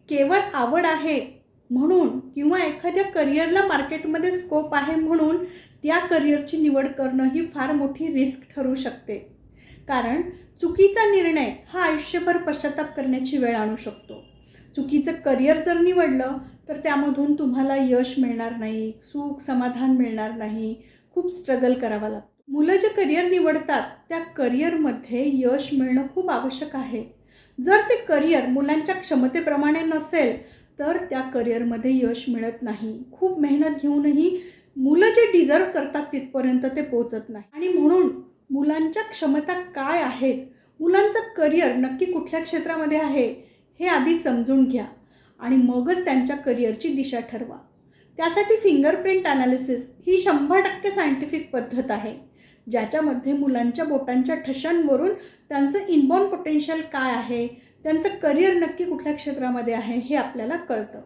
केवळ आवड आहे म्हणून किंवा एखाद्या करिअरला मार्केटमध्ये स्कोप आहे म्हणून त्या करिअरची निवड करणं ही फार मोठी रिस्क ठरू शकते. कारण चुकीचा निर्णय हा आयुष्यभर पश्चाताप करण्याची वेळ आणू शकतो. चुकीचं करिअर जर निवडलं तर त्यामधून तुम्हाला यश मिळणार नाही, सुख समाधान मिळणार नाही, खूप स्ट्रगल करावा लागतो. मुलं जे करिअर निवडतात त्या करिअरमध्ये यश मिळणं खूप आवश्यक आहे. जर ते करिअर मुलांच्या क्षमतेप्रमाणे नसेल तर त्या करिअरमध्ये यश मिळत नाही. खूप मेहनत घेऊनही मुलं जे डिझर्व करतात तिथपर्यंत ते पोहोचत नाही. आणि म्हणून मुलांच्या क्षमता काय आहेत, मुलांचं करिअर नक्की कुठल्या क्षेत्रामध्ये आहे हे आधी समजून घ्या आणि मगच त्यांच्या करिअरची दिशा ठरवा. त्यासाठी फिंगरप्रिंट ॲनालिसिस ही 100% सायंटिफिक पद्धत आहे, ज्याच्यामध्ये मुलांच्या बोटांच्या ठशांवरून त्यांचं इनबॉर्न पोटेन्शियल काय आहे, त्यांचं करिअर नक्की कुठल्या क्षेत्रामध्ये आहे हे आपल्याला कळतं.